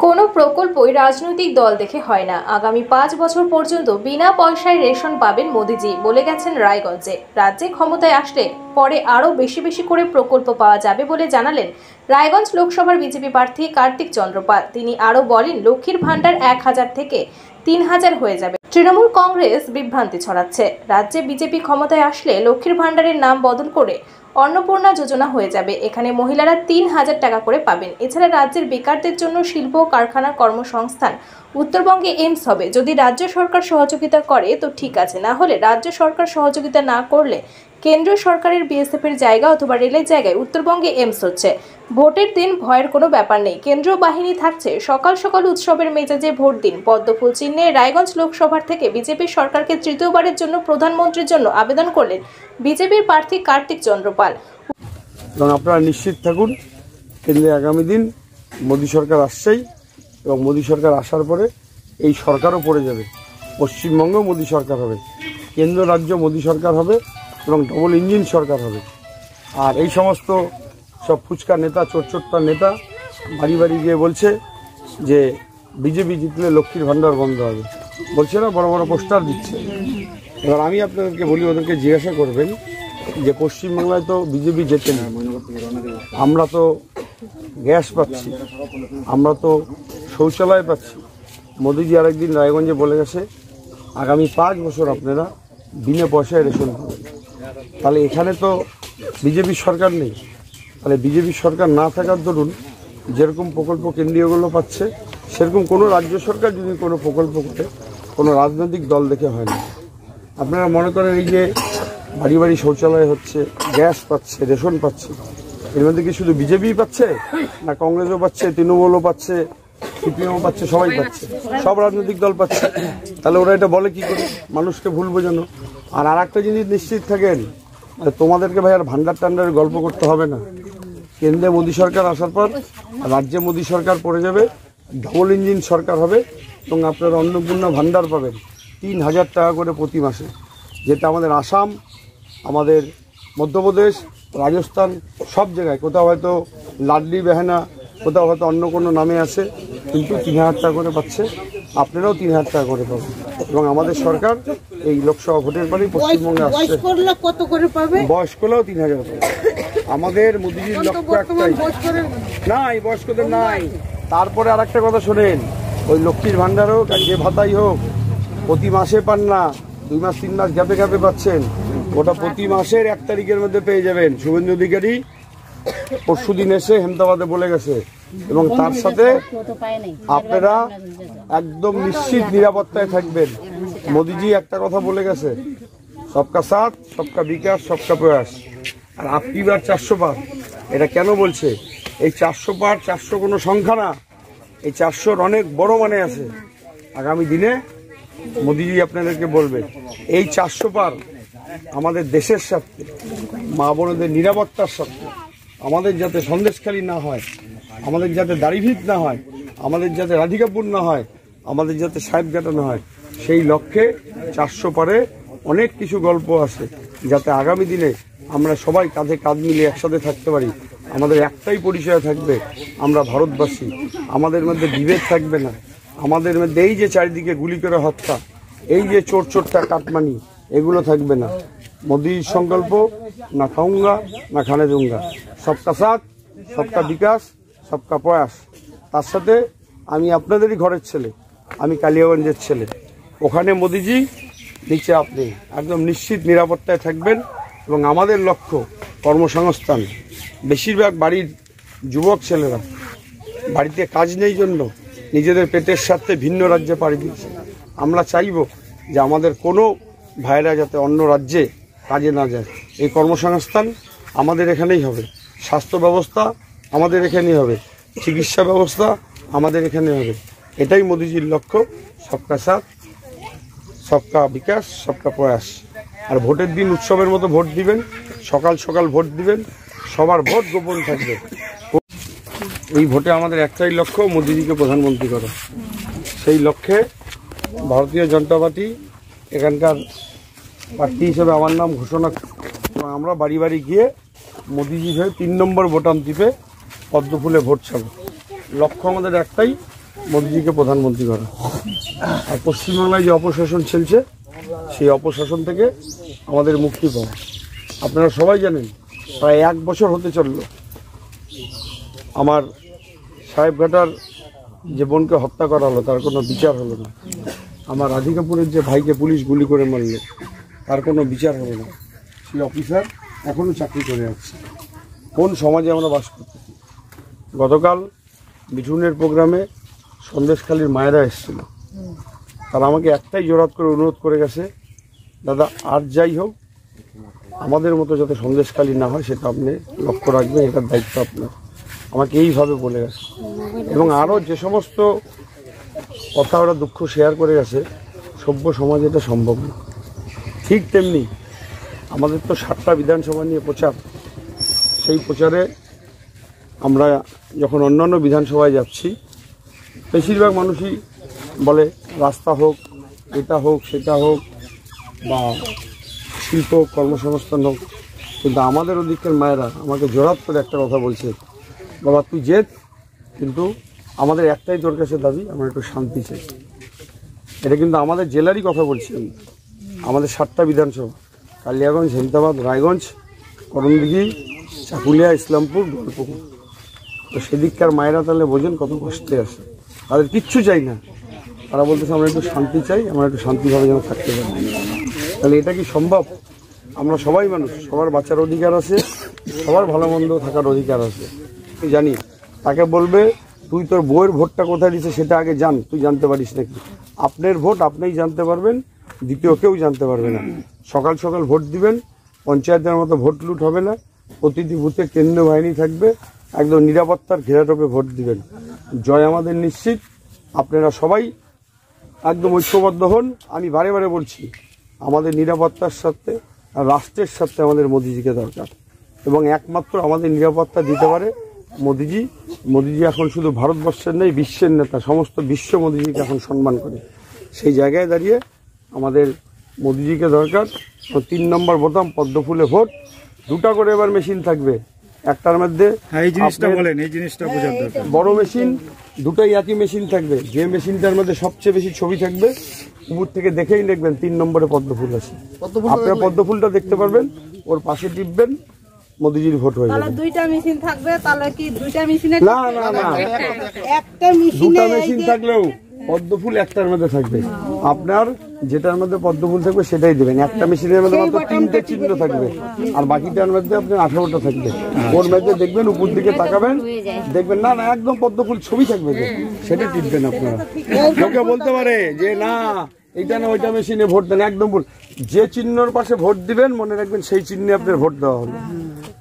কোনো প্রকল্পই রাজনৈতিক দল দেখে হয় না। আগামী 5 বছর পর্যন্ত বিনা পয়সায় রেশন পাবেন মোদিজি বলে গেছেন রায়গঞ্জে। রাজ্যে ক্ষমতায় আসলে পরে আরও বেশি করে প্রকল্প পাওয়া যাবে বলে জানালেন রায়গঞ্জ লোকসভার বিজেপি প্রার্থী কার্তিক চন্দ্র পাল। তিনি আরও বলেন, লক্ষ্মীর ভাণ্ডার 1000 থেকে 3000 হয়ে যাবে। তৃণমূল কংগ্রেস বিভ্রান্তি ছড়াচ্ছে। রাজ্যে বিজেপি ক্ষমতায় আসলে লক্ষ্মীর ভাণ্ডারের নাম বদল করে অন্নপূর্ণা যোজনা হয়ে যাবে। এখানে মহিলারা 3000 টাকা করে পাবেন। এছাড়া রাজ্যের বেকারদের জন্য শিল্প কারখানা কর্মসংস্থান, উত্তরবঙ্গে এইমস হবে। যদি রাজ্য সরকার সহযোগিতা করে তো ঠিক আছে, না হলে রাজ্য সরকার সহযোগিতা না করলে কেন্দ্রীয় সরকারের বিএসএফ এর জায়গা অথবা রেলের জায়গায় উত্তরবঙ্গে এইমস হচ্ছে। ভোটের দিন ভয়ের কোনো ব্যাপার নেই, কেন্দ্রীয় বাহিনী থাকছে। সকাল সকাল উৎসবের মেজাজে ভোট দিন। পদ্মফুল চিহ্নে রায়গঞ্জ লোকসভার থেকে বিজেপি সরকারকে তৃতীয়বারের জন্য প্রধানমন্ত্রীর জন্য আবেদন করলেন বিজেপির প্রার্থী কার্তিক চন্দ্র পাল। এবং আপনারা নিশ্চিত থাকুন, কেন্দ্রে আগামী দিন মোদী সরকার আসছেই, এবং মোদী সরকার আসার পরে এই সরকারও পড়ে যাবে। পশ্চিমবঙ্গেও মোদী সরকার হবে, কেন্দ্র রাজ্য মোদী সরকার হবে, এবং ডবল ইঞ্জিন সরকার হবে। আর এই সমস্ত সব ফুচকা নেতা, চোরচোট্টার নেতা বাড়ি বাড়ি গিয়ে বলছে যে বিজেপি জিতলে লক্ষ্মীর ভাণ্ডার বন্ধ হবে, বলছে না, বড় বড় পোস্টার দিচ্ছে। এবার আমি আপনাদেরকে বলি, ওদেরকে জিজ্ঞাসা করবেন যে পশ্চিমবাংলায় তো বিজেপি জেতে না, আমরা তো গ্যাস পাচ্ছি, আমরা তো শৌচালয় পাচ্ছি। মোদিজি আরেকদিন রায়গঞ্জে বলে গেছে আগামী 5 বছর আপনারা বিনা পয়সায় রেশন পাবেন। তাহলে এখানে তো বিজেপির সরকার নেই। তাহলে বিজেপির সরকার না থাকার দরুন যেরকম প্রকল্প কেন্দ্রীয়গুলো পাচ্ছে, সেরকম কোনো রাজ্য সরকার যদি কোনো প্রকল্প করে কোনো রাজনৈতিক দল দেখে হয় না। আপনারা মনে করেন এই যে বাড়ি বাড়ি শৌচালয় হচ্ছে, গ্যাস পাচ্ছে, রেশন পাচ্ছে, এর মধ্যে কি শুধু বিজেপি পাচ্ছে না কংগ্রেসও পাচ্ছে, তৃণমূলও পাচ্ছে, সিপিএমও পাচ্ছে, সবাই পাচ্ছে, সব রাজনৈতিক দল পাচ্ছে। তাহলে ওরা এটা বলে কি করে? মানুষকে ভুল বোঝানো। আর একটা জিনিস নিশ্চিত থাকেন, তোমাদেরকে ভাই আর ভান্ডার টান্ডারের গল্প করতে হবে না। কেন্দ্রে মোদী সরকার আসার পর রাজ্যে মোদী সরকার পড়ে যাবে, ডবল ইঞ্জিন সরকার হবে, এবং আপনারা অন্নপূর্ণা ভান্ডার পাবেন 3000 টাকা করে প্রতি মাসে, যেটা আমাদের আসাম, আমাদের মধ্যপ্রদেশ, রাজস্থান সব জায়গায় কোথাও হয়তো লাডলি বেহানা, কোথাও হয়তো অন্য কোনো নামে আছে, কিন্তু 3000 টাকা করে পাচ্ছে। আপনারাও 3000 টাকা করে পাবেন। এবং আমাদের সরকার এই লোকসভা ভোটের পরেই পশ্চিমবঙ্গে আসছে। কত করে পাবে? বয়স্করাও 3000 পাবে। আমাদের মোদিজির লক্ষ্য একটাই, নাই বয়স্কদের নাই। তারপরে আর একটা কথা শোনেন, ওই লক্ষ্মীর ভাণ্ডার হোক আর যে ভাতাই হোক, প্রতি মাসে পান না, 2 মাস 3 মাস গ্যাপে গ্যাপে পাচ্ছেন। ওটা প্রতি মাসের 1 তারিখের মধ্যে পেয়ে যাবেন। শুভেন্দু অধিকারী পরশুদিন এসে হেমদাবাদে বলে গেছে, এবং তার সাথে আপনারা একদম নিশ্চিত নিরাপত্তায় থাকবেন। মোদিজি একটা কথা বলে গেছে, সবকা সাথ, সবকা বিকাশ, সবকা প্রয়াস। আর আপনি বার 400 পার, এটা কেন বলছে? এই 400 পার 400 কোনো সংখ্যা না, এই 400-র অনেক বড় মানে আছে। আগামী দিনে মোদিজি আপনাদেরকে বলবে এই 400 পার আমাদের দেশের স্বার্থে, মা বোনদের নিরাপত্তার স্বার্থে, আমাদের যাতে সন্দেশখালী না হয়, আমাদের যাতে দাড়িভিত না হয়, আমাদের যাতে রাধিকাপুর না হয়, আমাদের যাতে সাহেবঘাটা না হয়, সেই লক্ষ্যে 400 পারে অনেক কিছু গল্প আছে, যাতে আগামী দিনে আমরা সবাই কাঁধে কাঁধ মিলিয়ে একসাথে থাকতে পারি। আমাদের একটাই পরিচয় থাকবে, আমরা ভারতবাসী। আমাদের মধ্যে বিভেদ থাকবে না। আমাদের মধ্যে এই যে চারিদিকে গুলি করে হত্যা, এই যে চোরচোট্টা কাটমানি, এগুলো থাকবে না। মোদির সংকল্প, না খাউঙ্গা না খানে দুঙ্গা, সবকা সাথ, সবকা বিকাশ, সবকা প্রয়াস। তার সাথে আমি আপনাদেরই ঘরের ছেলে, আমি কালিয়াগঞ্জের ছেলে। ওখানে মোদিজি, নিচে আপনি, একদম নিশ্চিত নিরাপত্তায় থাকবেন। এবং আমাদের লক্ষ্য কর্মসংস্থান। বেশিরভাগ বাড়ির যুবক ছেলেরা বাড়িতে কাজ নেই জন্য নিজেদের পেটের স্বার্থে ভিন্ন রাজ্যে পাড়ি দিচ্ছে। আমরা চাইব যে আমাদের কোনো ভাইরা যাতে অন্য রাজ্যে কাজে না যায়। এই কর্মসংস্থান আমাদের এখানেই হবে, স্বাস্থ্য ব্যবস্থা আমাদের এখানেই হবে, চিকিৎসা ব্যবস্থা আমাদের এখানে হবে। এটাই মোদিজির লক্ষ্য, সবকা সাথ, সবকা বিকাশ, সবকা প্রয়াস। আর ভোটের দিন উৎসবের মতো ভোট দিবেন, সকাল সকাল ভোট দিবেন, সবার ভোট গোপন থাকবে। এই ভোটে আমাদের একটাই লক্ষ্য, মোদিজিকে প্রধানমন্ত্রী করা। সেই লক্ষ্যে ভারতীয় জনতা পার্টি এখানকার প্রার্থী হিসেবে আমার নাম ঘোষণা, এবং আমরা বাড়ি বাড়ি গিয়ে মোদিজি হয়ে 3 নম্বর বোতাম টিপে পদ্মফুলে ভোট ছাড়ব। লক্ষ্য আমাদের একটাই, মোদিজিকে প্রধানমন্ত্রী করা। আর পশ্চিমবাংলায় যে অপশাসন চলছে সেই অপশাসন থেকে আমাদের মুক্তি পাওয়া। আপনারা সবাই জানেন প্রায় 1 বছর হতে চলল আমার সাহেবঘাটার যে বোনকে হত্যা করা হলো তার কোনো বিচার হলো না। আমার রাধিকাপুরের যে ভাইকে পুলিশ গুলি করে মারল তার কোনো বিচার হলো না। সেই অফিসার এখনও চাকরি করে যাচ্ছে। কোন সমাজে আমরা বাস করতেছি? গতকাল মিঠুনের প্রোগ্রামে সন্দেশখালীর মায়েরা এসেছিল, তারা আমাকে একটাই জোরাত করে অনুরোধ করে গেছে, দাদা আর যাই হোক আমাদের মতো যাতে সন্দেশখালী না হয় সেটা আপনি লক্ষ্য রাখবেন, এটার দায়িত্ব আপনার। আমাকে এইভাবে বলে গেছে এবং আরও যে সমস্ত কথা ওরা দুঃখ শেয়ার করে গেছে, সভ্য সমাজে এটা সম্ভব না। ঠিক তেমনি আমাদের তো 7টা বিধানসভা নিয়ে প্রচার, সেই প্রচারে আমরা যখন অন্যান্য বিধানসভায় যাচ্ছি বেশিরভাগ মানুষই বলে রাস্তা হোক, এটা হোক, সেটা হোক, বা শিল্প কর্মসংস্থান হোক, কিন্তু আমাদের ওদিকের মায়েরা আমাকে জোরাত করে একটা কথা বলছে, বাবা তুই জেত, কিন্তু আমাদের একটাই তোর কাছে দাবি, আমরা একটু শান্তি চাই। এটা কিন্তু আমাদের জেলারই কথা বলছি আমি। আমাদের 7টা বিধানসভা, কালিয়াগঞ্জ, হেমতাবাদ, রায়গঞ্জ, করণদিঘি, চাকুলিয়া, ইসলামপুর, গল্পপুর। তো সেদিককার মায়েরা তাহলে বোঝেন কত কষ্টে আছে। তাদের কিচ্ছু চাই না, তারা বলতেছে আমরা একটু শান্তি চাই, আমরা একটু শান্তিভাবে যেন থাকতে পারি। তাহলে এটা কি সম্ভব? আমরা সবাই মানুষ, সবার বাঁচার অধিকার আছে, সবার ভালো মন্দ থাকার অধিকার আছে। তুই জানি তাকে বলবে তুই তোর বউয়ের ভোটটা কোথায় দিচ্ছে সেটা আগে জান, তুই জানতে পারিস নাকি? আপনার ভোট আপনিই জানতে পারবেন, দ্বিতীয় কেউ জানতে পারবে না। সকাল সকাল ভোট দিবেন, পঞ্চায়েতের মতো ভোট লুট হবে না, প্রতিটি বুথে কেন্দ্রীয় বাহিনী থাকবে, একদম নিরাপত্তার ঘেরাটোপে ভোট দিবেন। জয় আমাদের নিশ্চিত। আপনারা সবাই একদম ঐক্যবদ্ধ হন। আমি বারে বারে বলছি, আমাদের নিরাপত্তার সাথে আর রাষ্ট্রের সাথে আমাদের মোদিজিকে দরকার, এবং একমাত্র আমাদের নিরাপত্তা দিতে পারে মোদিজি। মোদিজি এখন শুধু ভারতবর্ষের নেই, বিশ্বের নেতা, সমস্ত বিশ্ব মোদিজিকে এখন সম্মান করে। সেই জায়গায় দাঁড়িয়ে আমাদের মোদিজিকে দরকার। 3 নম্বর বোতাম পদ্মফুলে ভোট, 2টা করে এবার মেশিন থাকবে, একটার মধ্যে এই জিনিসটা বলেন, এই জিনিসটা বোঝার দরকার। বড় মেশিন, 2টাই একই মেশিন থাকবে। যে মেশিনটার মধ্যে সবচেয়ে বেশি ছবি থাকবে উপর থেকে দেখেই দেখবেন 3 নম্বরে পদ্মফুল আছে। আপনারা পদ্মফুলটা দেখতে পারবেন, ওর পাশে টিপবেন, মোদিজির ভোট হয়ে যাবে। 2টা মেশিন থাকবে, তাহলে কি 2টা মেশিনে? না না না, একটা মেশিনে 2টা মেশিন থাকলেও পদ্মফুল একটার মধ্যে থাকবে। আপনার যেটার মধ্যে পদ্মফুল থাকবে সেটাই দেবেন। একটা মেশিনের মধ্যে মাত্র 3টে চিহ্ন থাকবে, আর বাকিটার মধ্যে আপনার 18টা থাকবে। ওর মধ্যে দেখবেন, উপর দিকে তাকাবেন, দেখবেন না না একদম পদ্মফুল ছবি থাকবে, সেটা টিপবেন আপনারা। লোকে বলতে পারে যে না এইটা না ওইটা মেশিনে ভোট দেন, একদম ভুল। যে চিহ্নর পাশে ভোট দিবেন মনে রাখবেন সেই চিহ্নে আপনার ভোট দেওয়া হবে।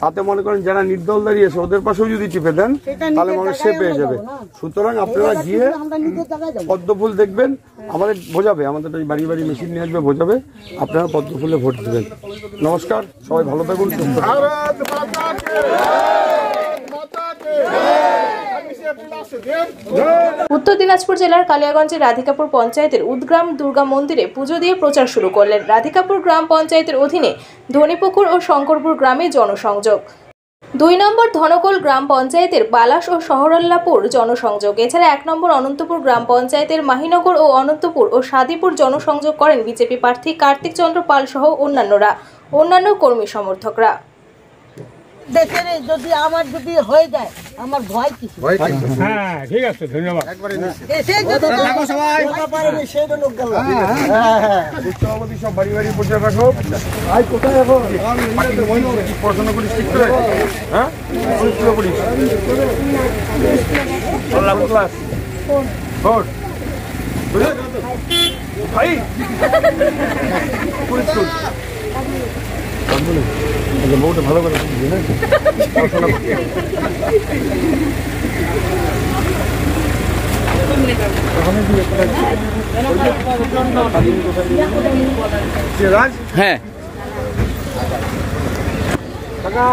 তাতে মনে করেন যারা নির্দল দাঁড়িয়েছে ওদের পাশেও যদি টিপে দেন তাহলে মনে সে পেয়ে যাবে। সুতরাং আপনারা গিয়ে পদ্মফুল দেখবেন, আমাদের বোঝাবে, আমাদের ওই বাড়ি বাড়ি মেশিন নিয়ে আসবে, বোঝাবে, আপনারা পদ্মফুলে ভোট দেবেন। নমস্কার, সবাই ভালো থাকুন, সুস্থ থাকুন। উত্তর দিনাজপুর জেলার কালিয়াগঞ্জের রাধিকাপুর পঞ্চায়েতের উদগ্রাম দুর্গা মন্দিরে পুজো দিয়ে প্রচার শুরু করলেন। রাধিকাপুর গ্রাম পঞ্চায়েতের অধীনে ধনীপুকুর ও শঙ্করপুর গ্রামে জনসংযোগ। 2 নম্বর ধনকোল গ্রাম পঞ্চায়েতের বালাস ও শহরল্লাপুর জনসংযোগ। এছাড়া 1 নম্বর অনন্তপুর গ্রাম পঞ্চায়েতের মাহিনগর ও অনন্তপুর ও সাদিপুর জনসংযোগ করেন বিজেপি প্রার্থী কার্তিক চন্দ্র পাল সহ অন্যান্য কর্মী সমর্থকরা। দেশের যদি আমার যদি হয়ে যায় আমার ভয় কিছু। হ্যাঁ ঠিক আছে, ধন্যবাদ। দেশে যদি সবাই সব বাড়ি বাড়ি প্রচার রাখো। আজ কোথায় রাখো? পড়াশোনা করিস ঠিক করে? হ্যাঁ, করিস ক্লাস 4 ভাই বউটা ভালো করে পড়াশোনা রাজ। হ্যাঁ টাকা